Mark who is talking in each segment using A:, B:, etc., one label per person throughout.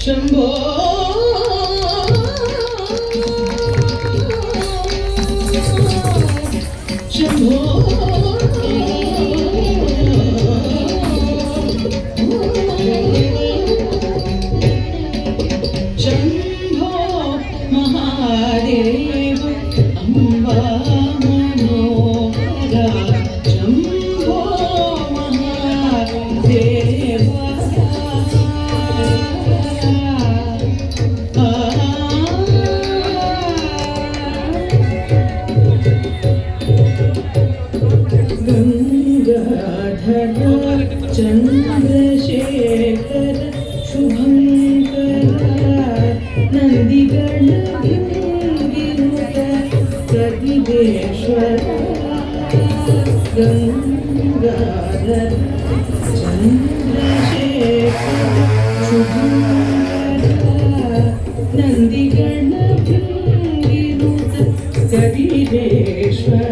A: ಶಂಭೋ ಶಂಭೋ ಶಂಭೋ ಮಹಾದೇವ ಅಂಬಾ ಮನೋಹರ ಶಂಭೋ ಮಹಾದೇವ ಗಂಗಾಧರ ಚಂದ್ರಶೇಖರ ಶುಭಂಕರ ನಂದಿಗಣ ಗಿರುತ ಪ್ರತಿದೇಶ್ವರ ಗಂಗಾಧರ ಚಂದ್ರಶೇಖರ ಶುಭಂಕರ ನಂದಿಗಣ ಗಿರುತ ಪ್ರತಿದೇಶ್ವರ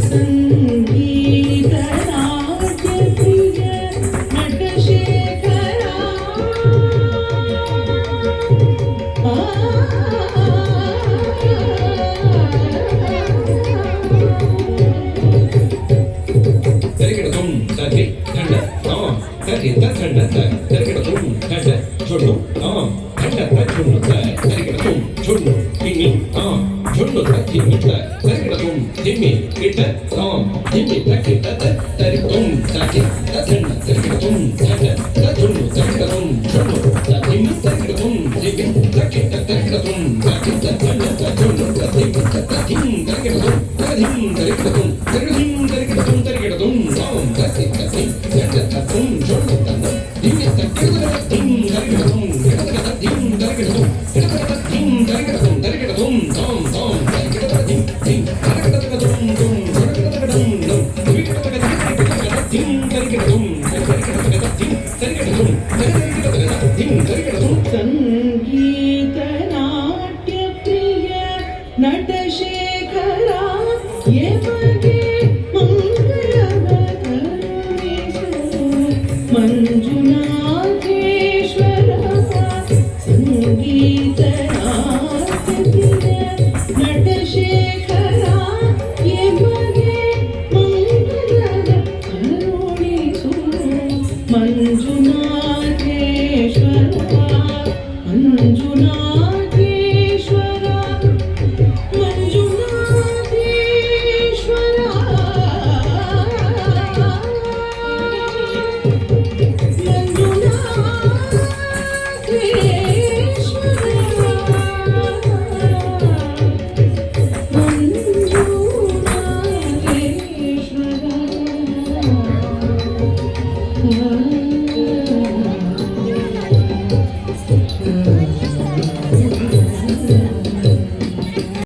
A: ಸಂಗೀತ ನಾಟ್ಯ ಪ್ರಿಯ ನಟಶೇಖರ
B: ತೆರೆಗಿಡತುಂ ತತಿ ದಂಡ ತಾಂ ತತಿ ತದಂಡ ತೆರೆಗಿಡತುಂ ದಂಡ ಚೊಡ್ಡು ತಾಂ ದಂಡ ತಚುಣ್ಣು ತೆರೆಗಿಡತುಂ ಚೊಡ್ಡು ಕಿಂಗಿ ತಾಂ ಚೊಡ್ಡು ತಕಿಂಗಿ ತೆರೆಗಿಡತುಂ ತಿಮ್ಮಿ ಕಿಟ್ಟ ತಾಂ ತಿಮ್ಮಿ ತಕಿಟ್ಟ ತೆರೆಗಿಡತುಂ ತತಿ ತದಂಡ ತೆರೆಗಿಡತುಂ ದಂಡ ತಚುಣ್ಣು ತೆರೆಗಿಡತುಂ ಚೊಡ್ಡು ತತಿಮ್ಮಿ ತೆರೆಗಿಡತುಂ ತಿಮ್ಮಿ ತಕಿಟ್ಟ ತೆರೆಗಿಡತುಂ ತತಿ ತದಂಡ ತಚುಣ್ಣು ತತಿಮ್ಮಿ ತತಿಂ ತೆರೆಗಿಡತುಂ ತದಿಂ ತೆರೆಗಿಡತುಂ ತೆರೆಗಿಡತುಂ ತೆರೆಗಿಡತುಂ ತೆರೆಗಿಡತುಂ ತಾಂ ತತಿ ತತಿ ದಂಡ ತತುಂ ಚೊಡ್ಡು ತಂದ ತಿಮ್ಮಿ ತಕಿಟ್ಟ ತೆರೆಗಿಡತುಂ ತೆರೆಗಿಡತುಂ ತೆರೆಗಿಡತುಂ ತೆರೆಗಿಡತುಂ ತೆರೆಗಿಡತುಂ ತೆರೆಗಿಡತುಂ ತಾಂ ತಾಂ ತೆರೆಗಿಡತುಂ ತಿಂ ತೆರೆಗಿಡತುಂ ತುಂ ತೆರೆಗಿಡತುಂ ನಂ ತೆರೆಗಿಡತುಂ ತೆರೆಗಿಡತುಂ ತೆರೆಗಿಡತುಂ ತೆರೆಗಿಡತುಂ
A: ಸಂಗೀತ ನಾಟ್ಯ ಪ್ರಿಯ ನಟಶೇಖರ